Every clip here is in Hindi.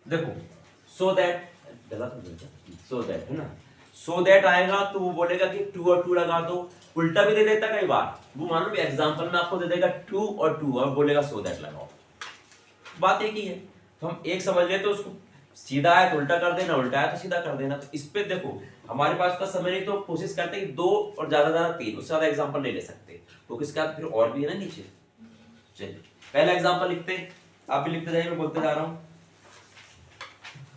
देखो सो दैट, सो दैट है ना, सो दैट आएगा तो वो बोलेगा कि टू और टू लगा दो, उल्टा भी दे देता कई बार, वो मान लो एग्जांपल में आपको दे देगा टू और टू और बोलेगा सो दैट लगाओ, बात एक ही है। तो हम एक समझ लेते तो उसको सीधा है तो उल्टा कर देना, उल्टा है तो सीधा कर देना। तो इस पे देखो हमारे पास का समय नहीं तो कोशिश करते कि दो और ज्यादा तीन, उससे ज्यादा एग्जांपल नहीं ले सकते, तो किसके बाद फिर और भी है ना नीचे। चलिए पहला एग्जांपल लिखते हैं, आप भी लिखते जाइए, मैं बोलते जा रहा हूं।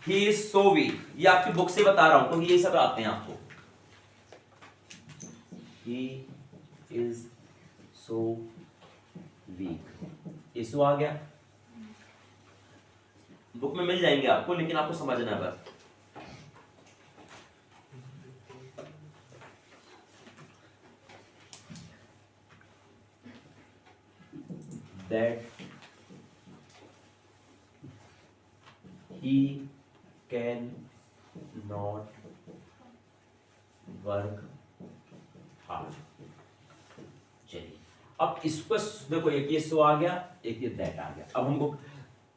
ही इज सो वीक, ये आपकी बुक से बता रहा हूं क्योंकि ये सब आते हैं आपको। ही इज सो वीक, ये सो आ गया, बुक में मिल जाएंगे आपको, लेकिन आपको समझना है बस। That he can not work hard। चलिए अब इसको देखो, एक ये सो आ गया, एक ये दैट आ गया। अब हमको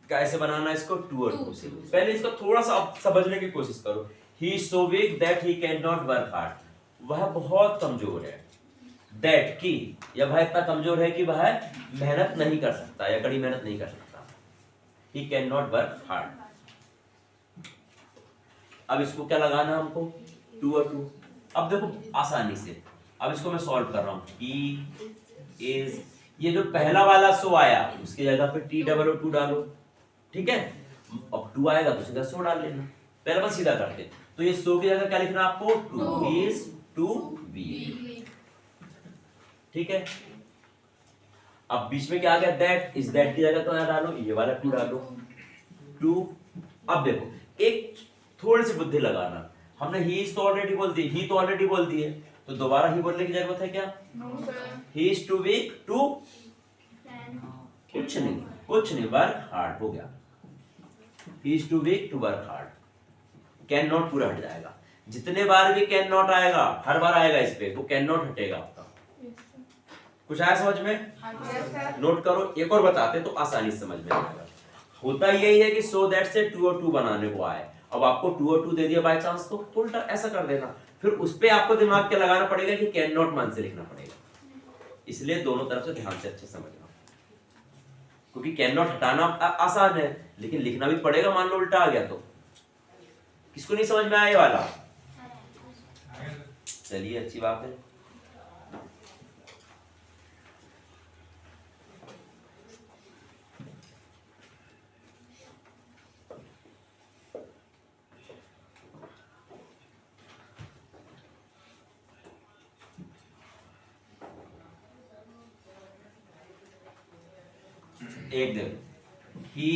कैसे बनाना है इसको, टू और टू से। पहले इसको थोड़ा सा समझने की कोशिश करो। He is so weak that he can not work hard, वह बहुत कमजोर है। दैट की, या वह इतना कमजोर है कि वह मेहनत नहीं कर सकता या कड़ी मेहनत नहीं कर सकता। ही कैन नॉट वर्क हार्ड। अब इसको क्या लगाना है हमको, टू और टू। अब देखो आसानी से, अब इसको मैं सॉल्व कर रहा हूँ। ही इज, ये जो पहला वाला सो आया उसकी जगह पे टी डबल ओ टू डालो, ठीक है। अब टू आएगा तो सीधा सो डाल लेना, पहले बस सीधा करते। तो ये सो की जगह क्या लिखना आपको, टू इज टू वी, ठीक है। अब बीच में क्या आ गया, दैट, इस दैट की जगह तो डालो ये वाला टू डालो, टू। अब देखो एक थोड़ी सी बुद्धि लगाना, हमने ही तो ऑलरेडी बोल दी, ही तो ऑलरेडी बोल दी है, तो दोबारा ही बोलने की जरूरत है क्या? He is too weak to, कुछ नहीं, वर्क हार्ड हो गया। He is too weak to work hard. Can not पूरा हट जाएगा, जितने बार भी कैन नॉट आएगा हर बार आएगा इस पे, वो कैन नॉट हटेगा आपका। कुछ आया समझ में? नोट करो, एक और बताते तो आसानी से समझ में आएगा। होता यही है कि सो दैट से टू और टू बनाने को आए, अब आपको टू और टू दे दिया बाय चांस, तो उल्टा ऐसा कर देना, फिर उस पे आपको दिमाग क्या लगाना पड़ेगा कि कैन नॉट मान से लिखना पड़ेगा। इसलिए दोनों तरफ से ध्यान से अच्छे समझना, क्योंकि कैन नॉट हटाना आसान है लेकिन लिखना भी पड़ेगा, मान लो उल्टा आ गया तो। किसको नहीं समझ में आया ये वाला? चलिए अच्छी बात है। एक दिन, ही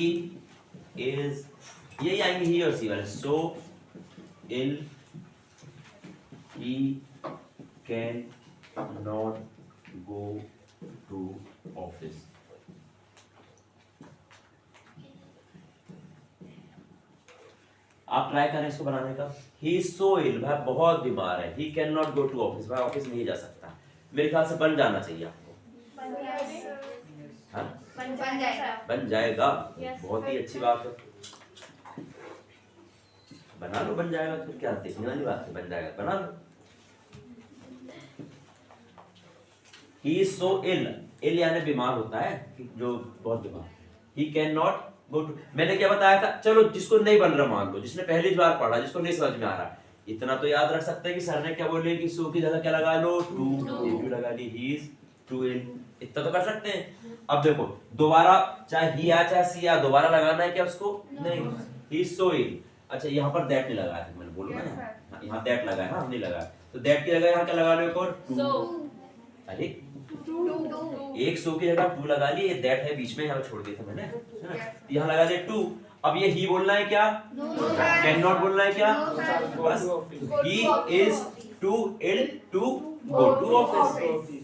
इज, यही आएंगे ही और सी वाले, so ill he can not go to office. आप ट्राई करें इसको बनाने का। ही इज सो इल, वह बहुत बीमार है। He can not go to office, वह ऑफिस नहीं जा सकता। मेरे ख्याल से बन जाना चाहिए आपको। हाँ? बन जाएगा, बहुत ही अच्छी बात है। बना लो, बन जाएगा, फिर क्या देखने वाली बात है, बन जाएगा, बना लो। ही इज सो इल, इल यानी बीमार होता है, जो बहुत बीमार। He can not go to, मैंने क्या बताया था, चलो जिसको नहीं बन रहा मान लो, जिसने पहली बार पढ़ा, जिसको नहीं समझ में आ रहा, इतना तो याद रख सकते हैं कि सर ने क्या बोले कि सो की जगह क्या लगा लो, टू लगा ली, ही इज टू इल, इतना तो कर सकते हैं। अब देखो दोबारा चाहे ही आ चाहे सी आ, दोबारा लगाना है क्या उसको? नहीं, ही इज सो इल। अच्छा यहाँ पर दैट नहीं लगाया था, मैंने बोला ना, यहाँ दैट लगाया ना, हमने लगाया, तो दैट की जगह यहाँ क्या लगा लो, एक और टू। अरे एक सो की जगह टू लगा ली, ये दैट है बीच में, यहाँ छोड़ दिया था मैंने, यहाँ लगा दिया टू। अब ये ही बोलना है क्या, कैन नॉट बोलना है क्या, बस he is too ill to go to office,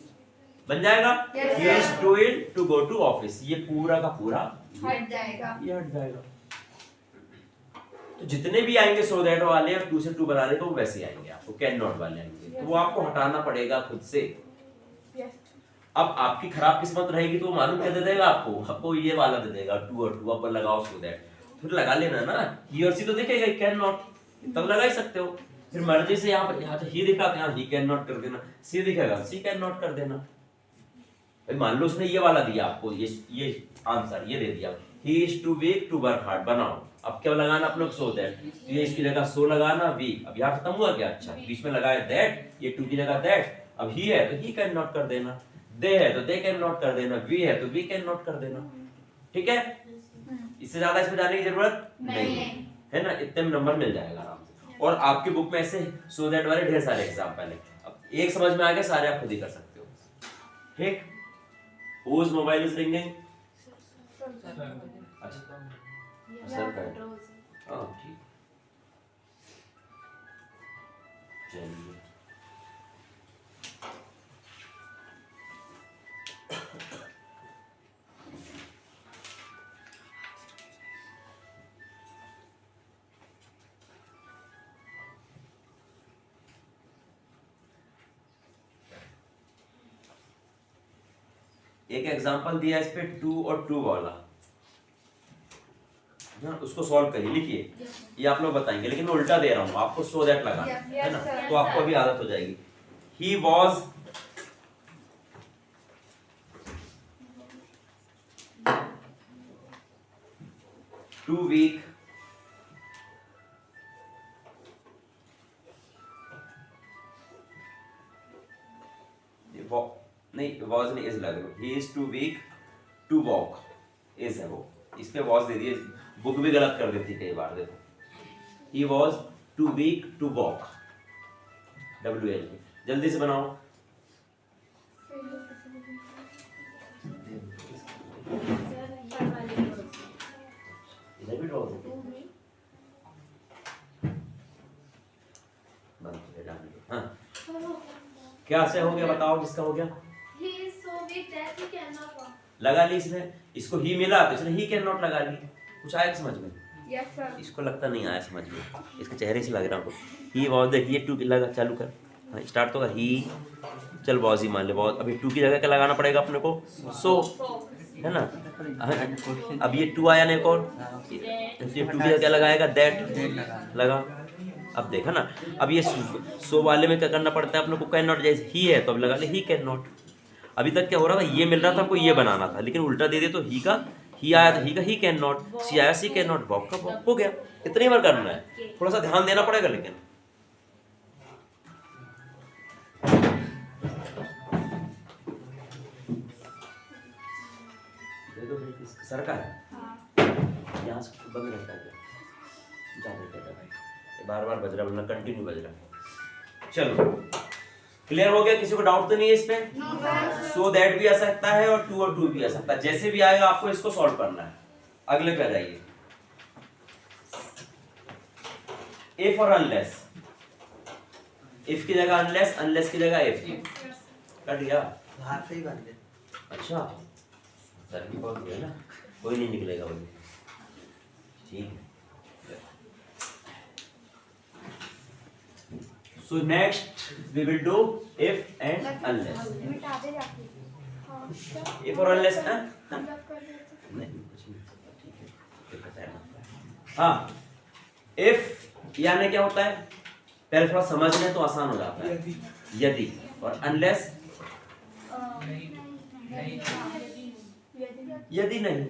बन जाएगा। He is too ill to go to office, ये पूरा का पूरा हट जाएगा, ये हट जाएगा। तो जितने भी आएंगे सो दैट वाले और टू से टू बनाने तो वो वैसे आएंगे, आपको कैन नॉट वाले आएंगे, तो वो आपको हटाना पड़ेगा खुद से। अब आपकी खराब किस्मत रहेगी तो मालूम क्या दे देगा आपको ये वाला दे देगा, टू और टू, अब लगाओ सो दैट, फिर लगा लेना ना, ही और सी तो दिखेगा, कैन नॉट, तब लगा ही सकते हो। फिर मर्जी से यहाँ तो ही दिखा, यहाँ ही कैन नॉट कर देना, सी दिखेगा सी कैन नॉट कर देना। मान लो उसने ये वाला दिया आपको, ये आंसर ये दे दिया, he is too weak to work hard, बनाओ। अब क्या लगाना आप लोग, सो दैट, ये इसकी जगह सो लगाना, वीक, अब यहाँ खत्म हुआ क्या, अच्छा बीच में लगाया दैट, ये टू की जगह दैट, अब ही है तो ही कैन नॉट कर देना, दे है तो दे कैन नॉट कर देना, वी है तो वी कैन नॉट कर देना, ठीक है। इससे ज्यादा इसमें जाने की जरूरत नहीं है ना, इतने में नंबर मिल जाएगा आराम से। और आपकी बुक में ऐसे सो दैट वाले ढेर सारे एग्जाम्पल है, अब एक समझ में आ गया, सारे आप खुद ही कर सकते हो, ठीक। Whose mobile is ringing? अच्छा सर का, हाँ ठीक, चलिए एक एग्जांपल दिया इस पे टू और टू वाला ना, उसको सॉल्व करिए, लिखिए, ये आप लोग बताएंगे, लेकिन मैं उल्टा दे रहा हूँ आपको, सो दैट लगाना है ना, तो आपको अभी आदत हो जाएगी। ही वॉज टू वीक नहीं, वॉज नहीं, इज लग लो, he is too weak to walk, is है वो, इस पे वॉज दे दिए, बुक भी गलत कर देती कई बार, देखो, he was too weak to walk, WL, जल्दी से बनाओ, इधर भी ड्रॉ हाँ, क्या से हो गया बताओ, जिसका हो गया, लगा ली इसने, इसको ही मिला तो इसने ही कैन नॉट लगा ली, कुछ आया समझ में? Yes, sir. इसको लगता नहीं आया समझ में, इसके चेहरे से लग रहा है, ही वॉज, देखिए टू लगा, चालू कर, हाँ स्टार्ट तो कर, ही, चल वॉज ही मान ले, वॉज, अभी टू की जगह क्या लगाना पड़ेगा अपने को, सो, है ना, अब ये टू आया ना एक और, ये टू की जगह क्या लगाएगा, दैट लगा, अब देखा ना, अब ये सो वाले में क्या करना पड़ता है अपने को, कैन नॉट, जैसे ही है तो अब लगा ले ही कैन नॉट। अभी तक क्या हो रहा था, ये मिल रहा था आपको, ये बनाना था, लेकिन उल्टा दे दे तो ही का ही आया तो ही का ही कैन नॉट, सी आया सी कैन नॉट, वॉक का वॉक, हो गया, इतनी बार करना है, थोड़ा सा ध्यान देना पड़ेगा लेकिन। सर का है यहाँ से बंद रहता है, बार बार बज रहा, वरना कंटिन्यू बज रहा। चलो क्लियर हो गया, किसी को डाउट तो नहीं है इस पे? सो दैट भी आ सकता है और टू भी आ सकता है, जैसे भी आएगा आपको इसको सॉल्व करना है। अगले पे आ जाइए, इफ और अनलेस, इफ की जगह अनलेस, अनलेस की जगह इफ, कट गया, बाहर से ही बन गए। अच्छा सर की बहुत है ना, कोई नहीं निकलेगा वो, ठीक है। So next we will do if and unless. If और unless ना? नहीं कुछ नहीं, हाँ if यानी क्या होता है, पहले थोड़ा समझ लें तो आसान हो जाता है, यदि, और unless यदि नहीं,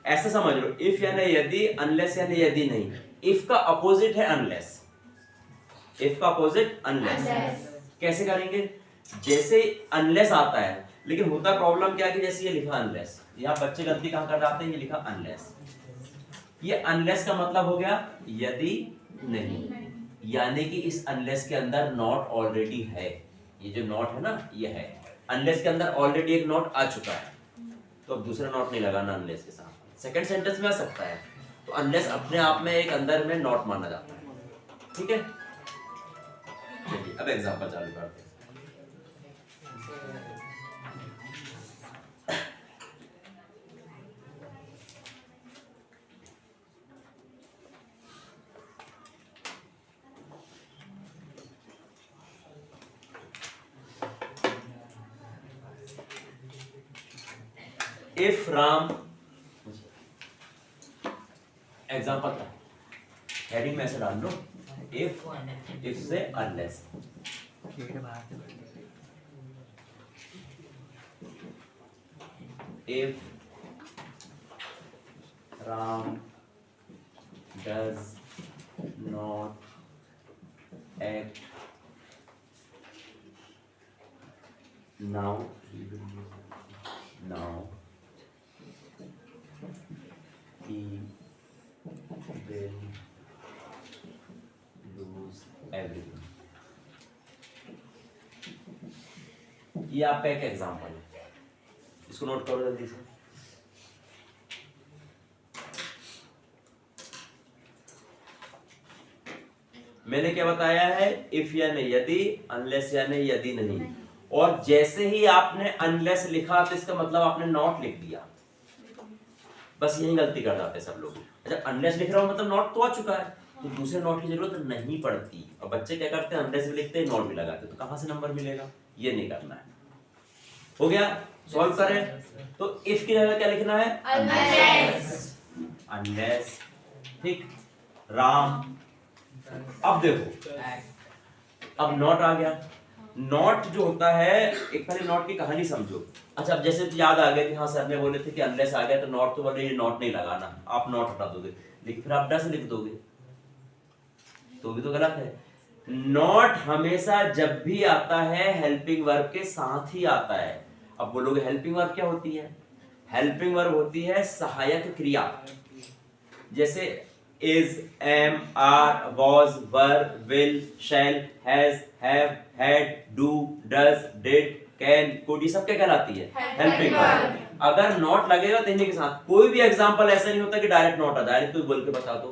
ऐसे समझ लो, if यानी यदि, unless यानी यदि नहीं, if का अपोजिट है unless, इफ का अपोजिट अनलेस, कैसे करेंगे, जैसे अनलेस आता है, लेकिन होता प्रॉब्लम क्या है कि जैसे ये लिखा अनलेस, यहाँ बच्चे गलती कहाँ कर जाते हैं, ये लिखा अनलेस, ये अनलेस का मतलब हो गया यदि नहीं, यानी कि इस अनलेस के अंदर नॉट ऑलरेडी है, ये जो नॉट है ना ये है, अनलेस के अंदर ऑलरेडी एक नॉट आ चुका है, तो अब दूसरा नॉट नहीं लगाना अनलेस के साथ, सेकंड सेंटेंस में आ सकता है, तो अनलेस अपने आप में एक अंदर में नॉट माना जाता है, ठीक है। चलिए अब एग्जांपल चालू करते हैं। If Ram एग्जांपल का हेडिंग में ऐसे डाल लो, इफ से unless. If Ram does not act now he will lose everything। ये आपका एक एग्जांपल है, इसको नोट करो जल्दी से। मैंने क्या बताया है, इफ यानी यदि, अनलेस यानी यदि नहीं। और जैसे ही आपने अनलेस लिखा तो इसका मतलब आपने नॉट लिख दिया, बस यही गलती कर जाते हैं सब लोग। अच्छा अनलेस लिख रहा हूं मतलब नॉट तो आ चुका है, तो दूसरे नॉट की जरूरत नहीं पड़ती। और बच्चे क्या करते हैं, अनलेस भी लिखते हैं नॉट भी लगाते हैं, तो कहां से नंबर मिलेगा, ये नहीं करना है। हो गया, सॉल्व करें। तो इफ की जगह क्या लिखना है, अनलेस। अनलेस, ठीक। राम, अब देखो अब नॉट आ गया। नॉट जो होता है, एक पहले नॉट की कहानी समझो। अच्छा अब जैसे याद आ गया कि हाँ सर ने बोले थे कि अनलेस आ गया तो नॉट, तो बोले ये नॉट नहीं लगाना, आप नॉट हटा दोगे, लेकिन फिर आप डस लिख दोगे तो भी तो गलत है। नॉट हमेशा जब भी आता है हेल्पिंग वर्ब के साथ ही आता है। अब बोलोगे हेल्पिंग वर्ब क्या होती है, हेल्पिंग वर्ब होती है सहायक क्रिया, जैसे is, am, are, was, were, will, shall, has, have, had, do, does, did, can, could, ये सब क्या कहलाती है, हेल्पिंग वर्ब। अगर नॉट लगेगा तो इन्हीं के साथ। कोई भी एग्जांपल ऐसा नहीं होता कि डायरेक्ट नॉट आ, डायरेक्ट कोई बोल के बता दो,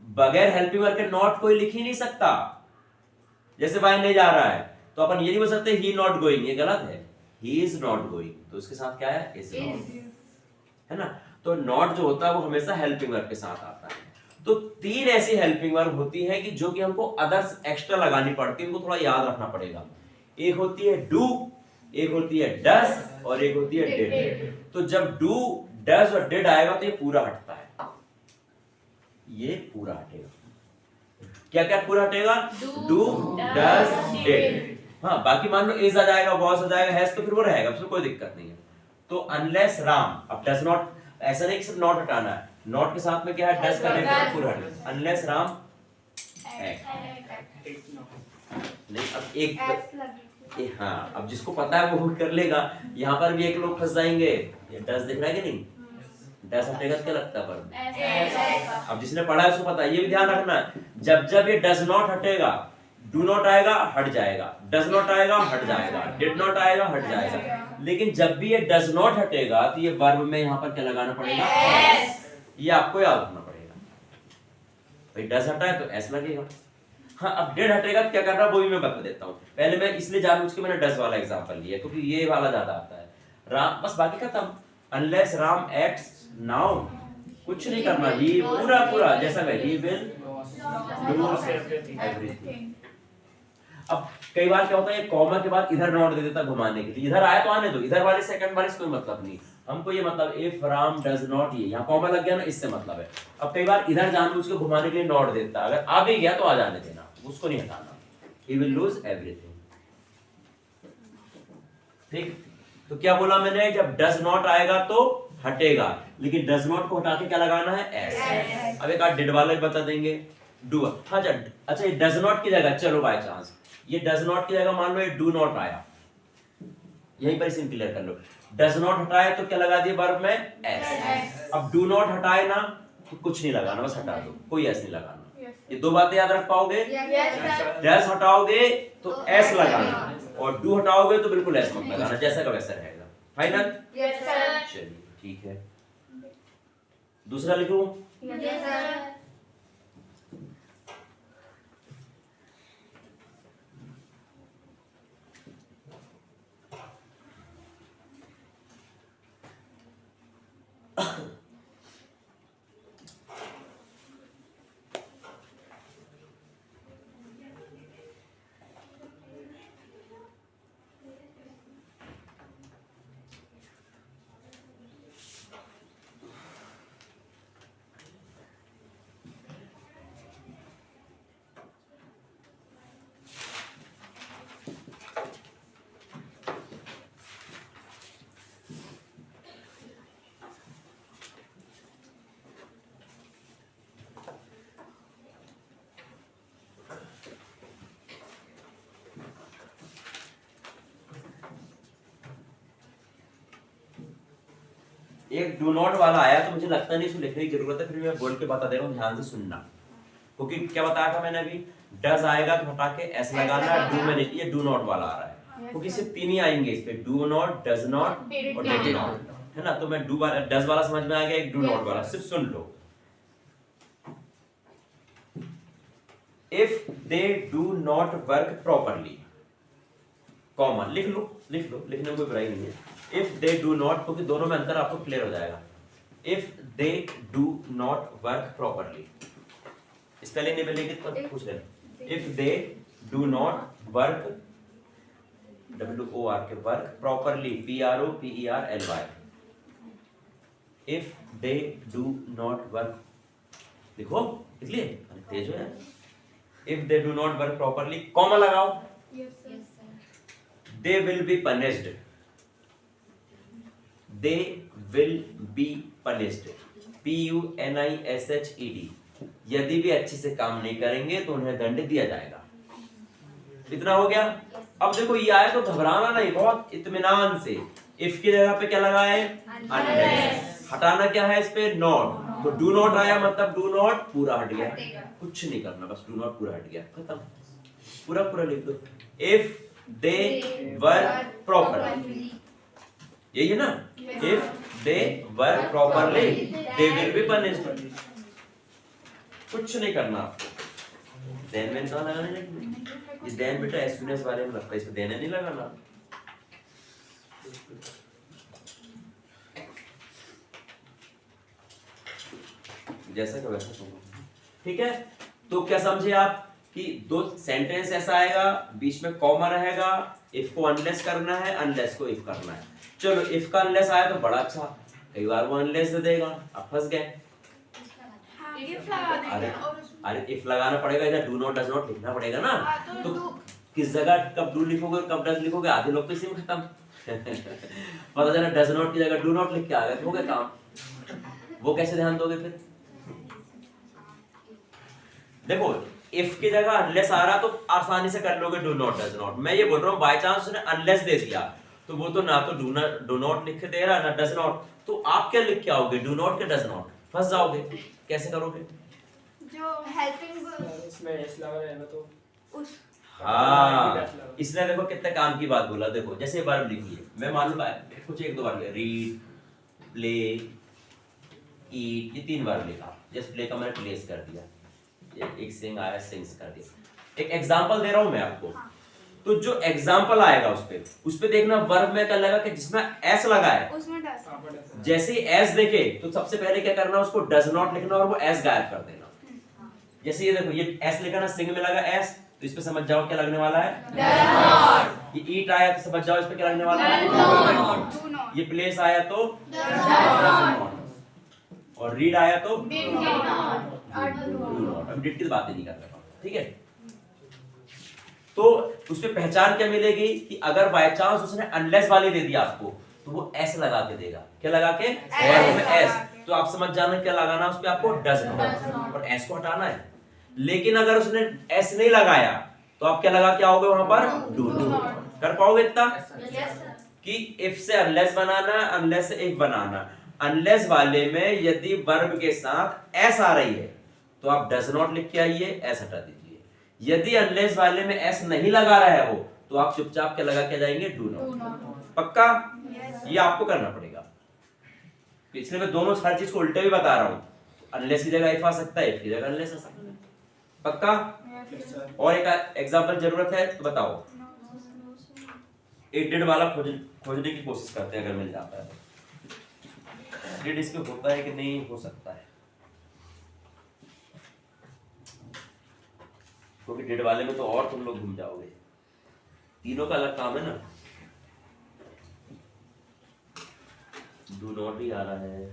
बगैर हेल्पिंग वर्ब के नॉट कोई लिख ही नहीं सकता। जैसे भाई नहीं जा रहा है तो अपन ये नहीं बोल सकते ही नॉट गोइंग, ये गलत है, ही इज नॉट गोइंग, तो उसके साथ क्या है, इज नॉट, है ना। तो नॉट जो होता है वो हमेशा हेल्पिंग वर्ब के साथ आता है। तो तीन ऐसी हेल्पिंग वर्ब होती है कि जो कि हमको अदर्स एक्स्ट्रा लगानी पड़ती है, उनको थोड़ा याद रखना पड़ेगा। एक होती है डू, एक होती है डस, और एक होती है डिड। तो जब डू, डस और डिड आएगा तो ये पूरा हटता है, ये पूरा हटेगा। क्या क्या पूरा हटेगा, डू, डस, डिड। हाँ बाकी मान लो इज आ जाएगा, वॉज आ जाएगा, हैज, तो फिर वो रहेगा, उसमें कोई दिक्कत नहीं है। तो अनलेस राम, अब डज नॉट, ऐसा नहीं कि सिर्फ नॉट हटाना है, नॉट के साथ में क्या है, डस का लेकर पूरा हटेगा। अनलेस राम नहीं, अब एक हाँ, अब जिसको पता है वो कर लेगा। यहाँ पर भी एक लोग फंस जाएंगे, ये डस दिख रहा है कि नहीं, डस हटेगा क्या लगता है पर, अब जिसने पढ़ा है उसको पता है। ये भी ध्यान रखना, जब जब ये डज नॉट हटेगा, डू नॉट आएगा हट जाएगा, डज नॉट आएगा हट जाएगा, डिड नॉट आएगा हट जाएगा। लेकिन जब भी ये डज नॉट हटेगा तो ये वर्ब में यहाँ पर क्या लगाना पड़ेगा, ये आपको याद रखना पड़ेगा। भाई डज हटा है तो एस लगेगा। हाँ अब डिड हटेगा तो क्या करना वो भी मैं बता देता हूँ। पहले मैं इसलिए जानबूझ के मैंने डज वाला एग्जांपल लिया क्योंकि ये वाला ज्यादा आता है। राम, बस बाकी खत्म। अनलेस राम एक्ट्स नाउ, कुछ नहीं करना, ही पूरा पूरा जैसा है, ही विल डू एवरीथिंग। अब कई बार क्या होता है, कॉमा के बाद इधर नॉट दे देता घुमाने के लिए, इधर आया तो आने दो, इधर वाले सेकंड वाले से कोई मतलब नहीं, हमको ये मतलब इफ राम डज नॉट, ये यहाँ कॉमा लग गया ना, इससे मतलब है। अब कई बार इधर जानबूझ के घुमाने के लिए नॉट देता, अगर आ भी गया तो आ जाने देना, उसको नहीं हटाना, ही विल लूज एवरीथिंग। ठीक, तो क्या बोला मैंने, जब डज नॉट आएगा तो हटेगा, लेकिन डज नॉट को हटा के क्या लगाना है, एस। अब एक आध डिड वाला बता देंगे, डू। हाँ अच्छा ये डज नॉट की जगह, चलो बाय चांस ये डज नॉट की जगह मान लो ये डू नॉट आया, यहीं पर इसे क्लियर कर लो। डज नॉट हटाए तो क्या लगा दिए वर्ब में, एस। अब डू नॉट हटाए ना तो कुछ नहीं लगाना, बस हटा दो, कोई एस नहीं लगाना। ये दो बातें याद रख पाओगे, डज हटाओगे तो एस लगाना, और डू हटाओगे तो बिल्कुल एस मत लगाना, जैसा का वैसा रहेगा। फाइनल, चलिए ठीक है। दूसरा लिखूं, एक डू नॉट वाला आया तो मुझे लगता नहीं इसको लिखने की जरूरत है, फिर मैं बोल के बता दे रहा हूँ, ध्यान से सुनना। क्योंकि क्या बताया था मैंने अभी, डज आएगा तो हटा के एस लगाना, डू में नहीं, ये डू नॉट वाला आ रहा है, क्योंकि सिर्फ 3 ही आएंगे इस पे, डू नॉट, डज नॉट और डिड नॉट, है ना। तो मैं डू वाला, डज वाला समझ में आ गया, एक डू नॉट वाला सिर्फ सुन लो। If they do not work properly, comma लिख लो, लिखने में कोई बुराई नहीं है। इफ दे डू नॉट, क्योंकि दोनों में अंतर आपको क्लियर हो जाएगा। If they do not work properly, spelling नहीं मिलेगी तो पूछ लेना। If they do not work, WOR के work, properly PROPERLY, if they do not work, लिखो, इसलिए तेज हो यार। If they do not work properly, comma लगाओ, they will be punished, they will be punished, PUNISHED, यदि भी अच्छे से काम नहीं करेंगे तो उन्हें दंड दिया जाएगा। इतना हो गया। अब देखो ये आया तो घबराना नहीं, बहुत इत्मीनान से। इफ की जगह पे क्या लगा है, अनलेस, हटाना क्या है इस पे, नॉट, तो डू नॉट आया मतलब डू नॉट पूरा हट गया, कुछ नहीं करना, बस डू नॉट पूरा हट गया, खत्म, पूरा पूरा लिख दो। इफ दे वर्क प्रॉपरली, यही है ना, if they work properly they will be punished, कुछ नहीं करना आपको। देन में कहाँ लगाने लगे, ये देन बेटा एसपीएस वाले में लगता है, इसमें देने नहीं लगाना। जैसा का वैसा सुनो, ठीक है। तो क्या समझे आप कि दो सेंटेंस ऐसा आएगा, बीच में कॉमा रहेगा, इफ को अनलेस करना है, अनलेस को इफ करना है। चलो इफ का अनलेस आया तो बड़ा अच्छा, कई बार वो अनलेस दे देगा, अब फंस गए। अरे इफ लगाना पड़ेगा, इधर डू नॉट डज नॉट लिखना पड़ेगा ना, तो किस जगह कब डू लिखोगे कब डज लिखोगे, आधे लोग तो इसी में खत्म। पता चला डज नॉट की जगह डू नॉट लिख के आ गए, हो गया काम। वो कैसे ध्यान दोगे फिर? देखो इफ की जगह अनलेस आ रहा तो आसानी से कर लोगे डू नॉट डज नॉट। मैं ये बोल रहा हूँ बाय चांस उसने अनलेस दे दिया तो वो तो ना तो डू नॉट लिख के दे रहा ना डज नॉट, तो आप क्या लिख के आओगे, डू नॉट के डज नॉट, फंस जाओगे। कैसे करोगे? जो हेल्पिंग इसमें एस लगा रहेगा तो उस हाँ, इसने देखो कितने काम की बात बोला। देखो जैसे वर्ब लिखिए, मैं मालूम है कुछ एक दो बार लिया, रीड, प्ले, ईट, ये 3 बार लिखा, जस्ट प्ले का मैंने प्लेस कर दिया, एक सिंग आया सिंग्स कर दिया। एक एग्जांपल दे रहा हूं मैं आपको, तो जो एग्जांपल आएगा उस पे देखना वर्ब में क्या लगा कि जिसमें एस लगा है उसमें डज, जैसे ही एस देखे तो सबसे पहले क्या करना, उसको डज नॉट लिखना और वो एस गायब कर देना। जैसे ये देखो, ये एस लिखा ना, सिंग में लगा एस, तो इस पे समझ जाओ क्या लगने वाला है, डज नॉट। ये ईट आया तो समझ जाओ इस पे क्या लगने वाला है, डू नॉट। ये प्लेस आया तो डज नॉट। और रीड आया तो डिड नॉट। अब डिड की बातें नहीं कर रहा हूं, ठीक है। तो उस पे पहचान क्या मिलेगी कि अगर बाय चांस उसने अनलेस वाली दे दिया आपको तो वो एस लगा के देगा। क्या लगा के? एस। तो आप समझ जाना क्या लगाना उस पे आपको, डज नॉट, और एस को हटाना है। लेकिन अगर उसने एस नहीं लगाया तो आप क्या लगा के आओगे वहां पर, डू नॉट। कर पाओगे इतना कि इफ से अनलेस बनाना, अनलेस से इफ बनाना। अनलेस वाले में यदि वर्ब के साथ एस आ रही है तो आप डज नॉट लिख के आइए, एस हटा दीजिए। यदि अनलेस वाले में एस नहीं लगा रहा है वो तो आप चुपचाप क्या लगा के जाएंगे, डू नॉट। पक्का? ये आपको करना पड़ेगा। इसलिए मैं दोनों हर चीज को उल्टे भी बता रहा हूँ, अनलेस की जगह इफ आ सकता है, इफ की जगह अनलेस आ सकता है। पक्का? और एक एग्जांपल जरूरत है तो बताओ। एक डिड वाला खोजने की कोशिश करते हैं, अगर मिल जाता है तो। डिड इस पे होता है कि नहीं हो सकता है, क्योंकि डिड वाले में तो और तुम लोग घूम जाओगे, तीनों का अलग काम है ना। डू नॉट ही आ रहा है,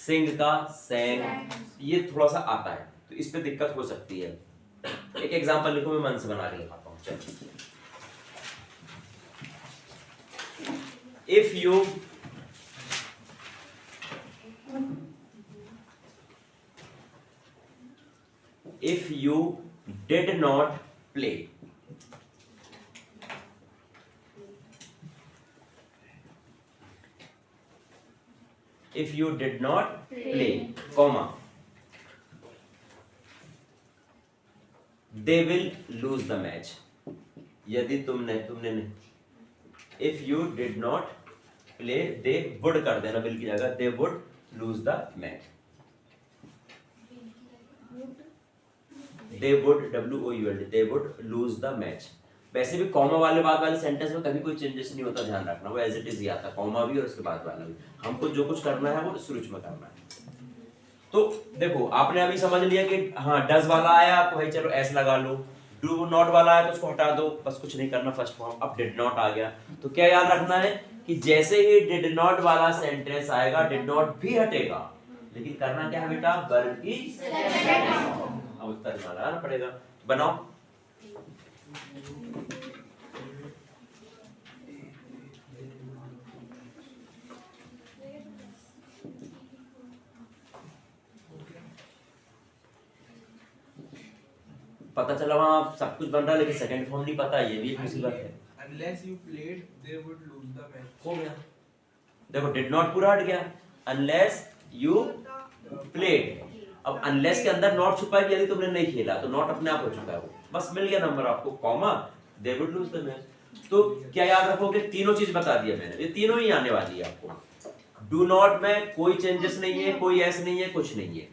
सिंग का सेंग, ये थोड़ा सा आता है तो इस पे दिक्कत हो सकती है। एक एग्जांपल लिखो, मैं मन से बना के लिखाता हूँ। चलो, if you did not play, if you did not play, comma, they will lose the match, यदि तुमने नहीं, if you did not play, they would कर देना will की जगह, they would lose the match, they would WOULD, they would lose the match। वैसे भी कॉमा वाले बाद वाले सेंटेंस में कभी कोई चेंजेस नहीं होता, ध्यान रखना, वो एज इट इज ही आता, कॉमा भी और उसके बाद वाला भी। हमको जो कुछ करना है वो शुरू में करना है। तो देखो, आपने अभी समझ लिया कि हाँ डज वाला आया तो भाई चलो एस लगा लो, डू नॉट वाला आया तो उसको हटा दो, बस कुछ नहीं करना फर्स्ट फॉर्म। अब डिड नॉट आ गया तो क्या याद रखना है कि जैसे ही डिड नॉट वाला सेंटेंस आएगा डिड नॉट भी हटेगा, लेकिन करना क्या है बेटा, वर्ब की अब उत्तर लगाना पड़ेगा। बनाओ, पता चला वहां सब कुछ बन रहा है लेकिन सेकंड फॉर्म नहीं पता, ये भी एक मुसीबत है। Unless you played, they would lose the match. हो गया, देखो डिड नॉट पूरा हट गया, अनलेस यू प्लेड। अब अनलेस के अंदर नॉट छुपा है, यदि तुमने नहीं खेला तो नॉट अपने आप हो चुका है वो, बस मिल गया नंबर आपको, comma, they would lose the match. तो क्या याद रखोगे, तीनों चीज बता दिया मैंने, ये तीनों ही आने वाली है आपको। डू नॉट में कोई चेंजेस नहीं है, कोई एस नहीं है, कुछ नहीं है।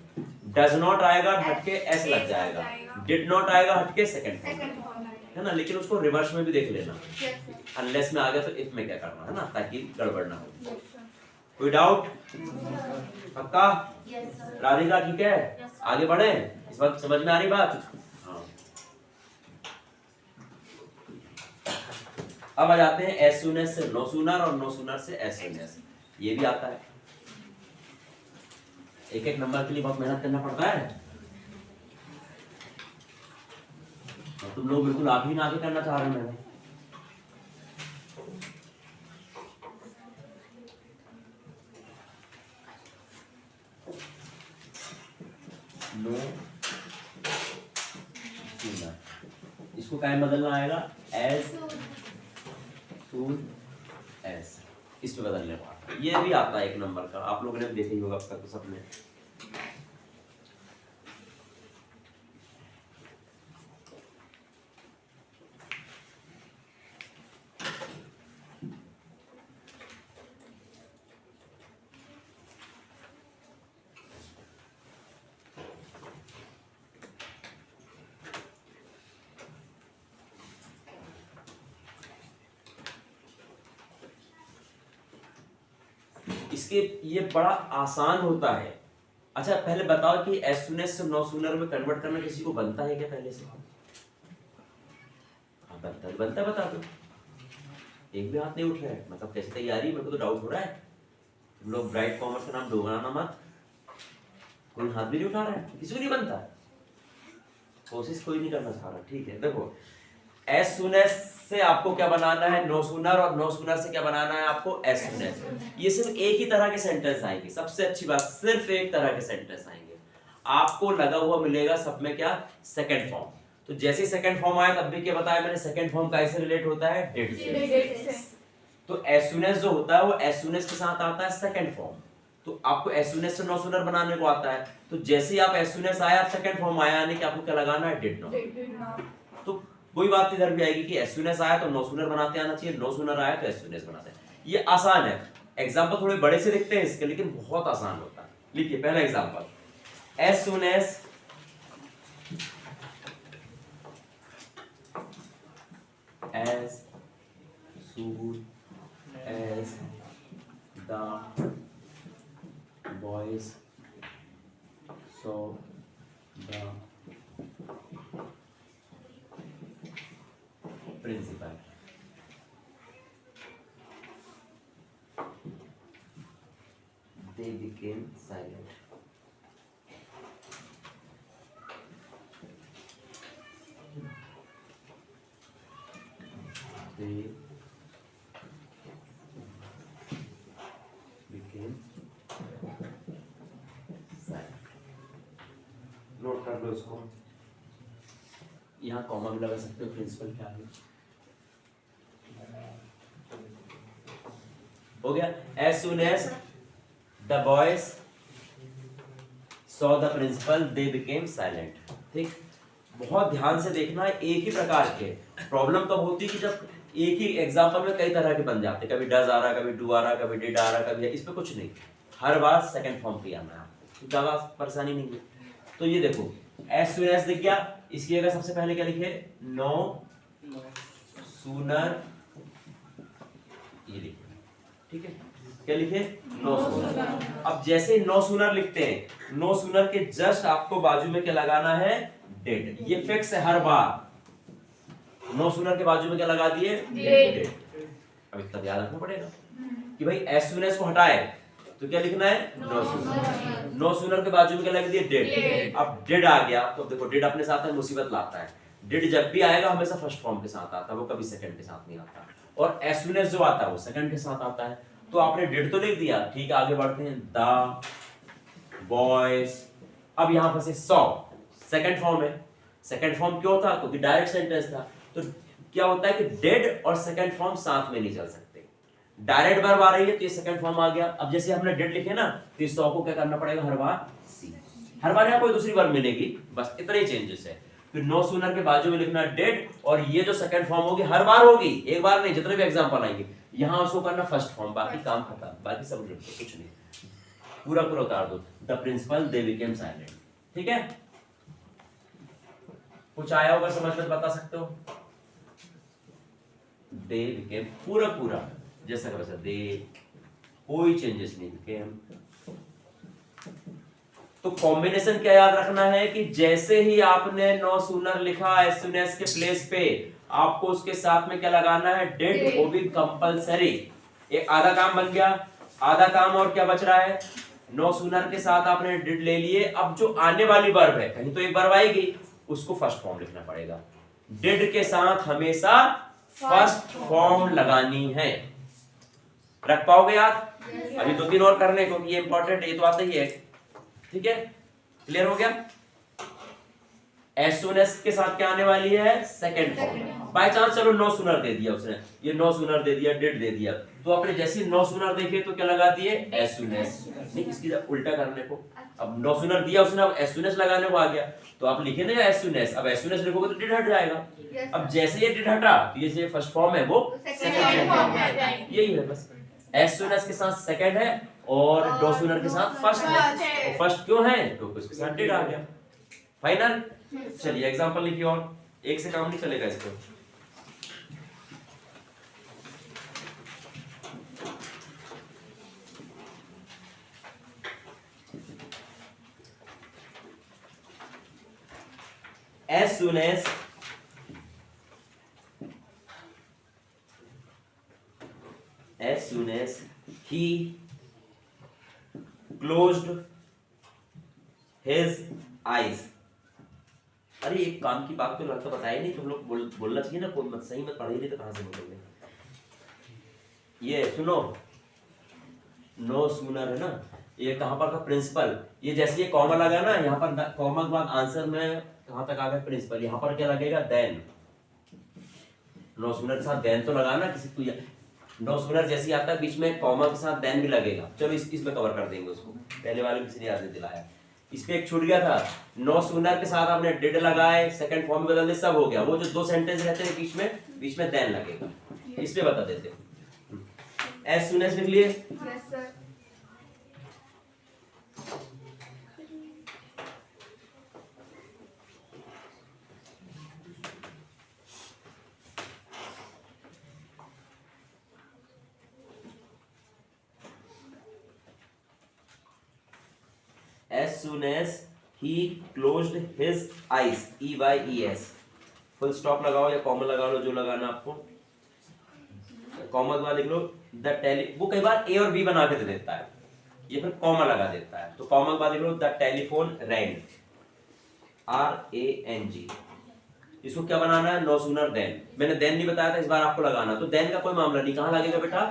डज नॉट आएगा हट के एस लग जाएगा, डिड नॉट आएगा हट के सेकंड फॉर्म है ना, लेकिन उसको रिवर्स में भी देख लेना, अनलेस में आ गया तो इफ में क्या करना है ना, ताकि गड़बड़ ना हो। कोई डाउट? पक्का? राधिका ठीक है? आगे बढ़े, इस बात समझ में आ रही बात? हाँ। अब आ जाते हैं एज सून एज से नो सूनर और नो सूनर से एज सून एज, ये भी आता है। एक एक नंबर के लिए बहुत मेहनत करना पड़ता है, और तुम लोग बिल्कुल आप ही ना आगे करना चाह रहे हैं। मैंने नो सूनर, इसको क्या बदलना आएगा, एज सून एज, इस पे बदलने वाला ये भी आता है एक नंबर का, आप लोगों ने भी देखा ही होगा अब तक तो सबने। इसके ये बड़ा आसान होता है। अच्छा पहले बताओ कि एज सून एज से नो सूनर में कन्वर्ट करना किसी को बनता है क्या पहले से? हाँ बनता है, बनता है, बता दो। एक भी हाथ नहीं उठ रहा है, मतलब कैसे तैयारी, मेरे को तो डाउट हो रहा है। तुम लोग ब्राइट कॉमर्स का नाम डोगराना मत, कोई हाथ भी नहीं उठा रहा है, किसी को नहीं बनता, कोशिश कोई नहीं करना चाह रहा। ठीक है, देखो एज सून एज से आपको क्या बनाना है, नो सूनर, और नो सूनर से क्या बनाना है आपको, एज सून एज। ये सिर्फ एक ही तरह के सेंटेंस आएंगे, सबसे अच्छी बात सिर्फ एक तरह के सेंटेंस आएंगे, आपको लगा हुआ मिलेगा सब में क्या, सेकंड फॉर्म। तो जैसे सेकंड फॉर्म आया तब भी क्या बताया मैंने, सेकंड फॉर्म कैसे रिलेट होता है, डिड से। तो एज सून एज जो होता है वो एज सून एज के साथ आता है सेकंड फॉर्म, तो आपको एज सून एज से नो सूनर बनाने को आता है, तो जैसे ही आप एज सून एज आया सेकंड फॉर्म आया, यानी कि आपको क्या लगाना है, डिड नॉट। तो वही बात इधर भी आएगी कि एज सून एज आया तो नो सूनर बनाते आना चाहिए, नो सूनर आया तो एज सून एज बनाते हैं। ये आसान है, एग्जांपल थोड़े बड़े से दिखते हैं इसके, लेकिन बहुत आसान होता है। लिखिए पहला example, as soon as soon as the boys saw the principal. they became silent. They became silent. Note कर लो इसको, यहाँ कॉमा भी लगा सकते हो, प्रिंसिपल क्या है। हो गया। As soon as the boys saw the principal, they became silent. ठीक, बहुत ध्यान से देखना। एक ही प्रकार के प्रॉब्लम तब होती कि जब एक ही एग्जाम्पल में कई तरह के बन जाते, कभी डज आ रहा, कभी डू आ रहा, कभी डिड आ रहा, कभी, इसमें कुछ नहीं, हर बार सेकंड फॉर्म पे आना है, ज्यादा परेशानी नहीं है। तो ये देखो as soon as दिख गया, इसकी जगह सबसे पहले क्या लिखे, नो सूनर, ये लिखे, ठीक है, क्या लिखे, नो सूनर। अब जैसे नो सूनर लिखते हैं, नो सूनर के जस्ट आपको बाजू में क्या लगाना है, डेड। ये फिक्स है हर बार, नो सूनर के बाजू में क्या लगा दिए, डेड। अब इतना याद रखना पड़ेगा कि भाई एज सून एज को हटाए तो क्या लिखना है, नो सूनर। नो सूनर के बाजू में क्या लग दिए, डेड। अब डेड आ गया तो देखो डेड अपने साथ में मुसीबत लाता है। डेड जब भी आएगा हमेशा फर्स्ट फॉर्म के साथ आता है, वो कभी सेकंड के साथ नहीं आता। और एज सून एज जो आता है वो सेकंड के साथ आता है। तो आपने डेड तो लिख दिया, ठीक है, आगे बढ़ते हैं। द बॉयज, अब यहाँ पर से सॉ सेकंड फॉर्म है। सेकंड फॉर्म क्यों था, क्योंकि डायरेक्ट सेंटेंस था। तो क्या होता है कि डेड और सेकंड फॉर्म साथ में नहीं चल सकते। डायरेक्ट वर्ब आ रही है तो ये सेकंड फॉर्म आ गया। अब जैसे हमने डेड लिखे ना, तो इस सॉ को क्या करना पड़ेगा, हर बार सी, हर बार यहाँ कोई दूसरी वर्ब मिलेगी, बस इतना ही चेंजेस है। फिर नो सूनर के बाजू में लिखना डेड, और ये जो सेकंड फॉर्म होगी हर बार होगी, एक बार नहीं, जितने भी एग्जांपल आएंगे यहाँ उसको करना फर्स्ट फॉर्म, बाकी काम खत्म, बाकी सब कुछ नहीं, पूरा पूरा उतार दो। The principal they became silent, ठीक है। कुछ आया होगा समझ में, बता सकते हो। दे बिकेम पूरा पूरा जैसा का वैसा, दे, कोई चेंजेस नहीं, बिकेम। तो कॉम्बिनेशन क्या याद रखना है कि जैसे ही आपने नो सूनर लिखा एज सून एज के प्लेस पे, आपको उसके साथ में क्या लगाना है, डेड, वो भी कंपलसरी। एक आधा काम बन गया, आधा काम और क्या बच रहा है, नो सूनर के साथ आपने डेड ले लिए। अब जो आने वाली वर्ब है, कहीं तो एक वर्ब आएगी, उसको फर्स्ट फॉर्म लिखना पड़ेगा। डेड के साथ हमेशा फर्स्ट फॉर्म लगानी है। रख पाओगे याद? अभी 2-3 और करने को, ये इंपॉर्टेंट है, ये तो आता ही है, ठीक है। क्लियर हो गया। एज सून एज के साथ क्या आने वाली है, सेकंड फॉर्म। बाय चांस चलो नो सूनर दे दिया उसने, ये नो सूनर दे दिया, डेड दे दिया, तो अपने जैसे नो सूनर देखे तो क्या लगा दिए, एज सून एज। नहीं, इसकी उल्टा करने को, अब नो सूनर दिया उसने, अब एज सून एज लगाने को आ गया, तो आप लिखे ना एज सून एज। अब एज सून एज लिखोगे तो डेड हट जाएगा। अब जैसे ये डेड हटा तो ये जो फर्स्ट फॉर्म है वो सेकंड फॉर्म में आ जाएगी। यही है बस, एज सून एज के साथ सेकंड है और नो सूनर के साथ फर्स्ट है। फर्स्ट क्यों है, तो उसके साथ डेड आ गया। फाइनल। चलिए एग्जांपल लिखिए, और एक से काम नहीं चलेगा इसको। As soon as he closed his eyes। अरे एक काम की बात तो लगता बताया नहीं, तुम लोग बोलना चाहिए ना, कोई मत सही मत पढ़े नहीं तो कहां से बोलोगे। ये सुनो, नो सूनर है ना, ये कहां पर का प्रिंसिपल, ये जैसे ये कॉमा लगा ना, यहाँ पर कॉमा के बाद आंसर में कहां तक आ गया, प्रिंसिपल। यहाँ पर क्या लगेगा, देन। नो सूनर के साथ देन तो लगाना किसी को, नो सूनर जैसे आता है बीच में कॉमा के साथ देन भी लगेगा। चलो इसमें कवर कर देंगे उसको, पहले वाले में किसी ने याद नहीं दिलाया। इस पे एक छूट गया था, नो सूनर के साथ आपने डिड लगाए, सेकंड फॉर्म में बदल दे, सब हो गया। वो जो 2 सेंटेंस रहते हैं बीच में देन लगेगा, इसमें बता देते हैं। एज सून एज लिख लिए, yes sir. as soon as he closed his eyes, EYES, full stop लगाओ या कॉमा लगा लो, जो लगाना आपको। कॉमा के बाद लिख लो द टेली, वो कई बार ए और बी बना के दे देता है, ये फिर कॉमा लगा देता है। तो कॉमा के बाद लिखो द टेलीफोन रैंग, RANG। इसको क्या बनाना है? No sooner then. मैंने देन नहीं बताया था, इस बार आपको लगाना। तो देन का कोई मामला नहीं, कहाँ लगेगा बेटा?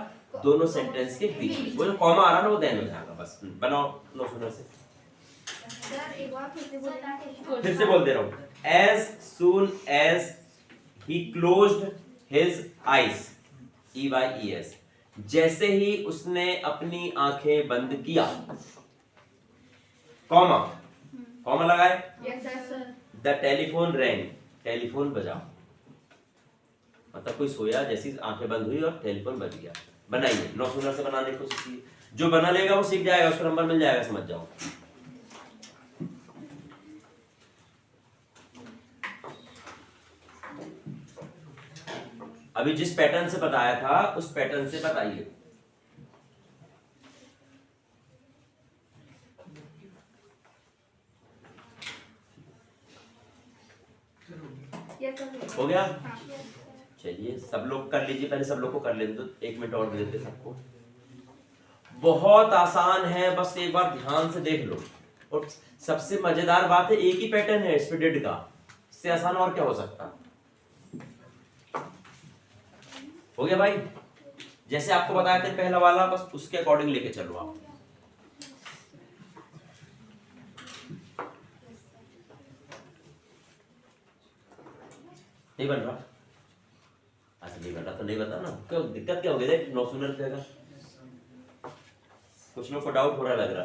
दोनों सेंटेंस के बीच। वो जो कॉमा आ रहा है ना वो देन हो जाएगा। बस बनाओ नो सूनर से। सर एक बार फिर से बोलना है। फिर से बोल दे रहा हूँ। As soon as he closed his eyes, EYES, जैसे ही उसने अपनी आंखें बंद किया, कॉमा, कॉमा लगाए, yes sir. The telephone rang, telephone बजा। मतलब कोई सोया, जैसी आंखें बंद हुई और टेलीफोन बज गया। बनाइए, नो सूनर से बनाने की कोशिश कीजिए। जो बना लेगा वो सीख जाएगा, उसको नंबर मिल जाएगा, समझ जाओ। अभी जिस पैटर्न से बताया था उस पैटर्न से बताइए। Yes sir. हो गया? हाँ। चलिए सब लोग कर लीजिए, पहले सब लोग को कर लेते, तो 1 मिनट और दे देते सबको। बहुत आसान है, बस एक बार ध्यान से देख लो। और सबसे मजेदार बात है, एक ही पैटर्न है इसमें डेड का, इससे आसान और क्या हो सकता। हो गया भाई? जैसे आपको बताया था पहला वाला, बस उसके अकॉर्डिंग लेके चलो आप। नहीं बन रहा? अच्छा नहीं बन रहा तो नहीं बता ना, क्यों दिक्कत क्या हो गई? 9 सूनर का कुछ लोग को डाउट हो रहा लग रहा।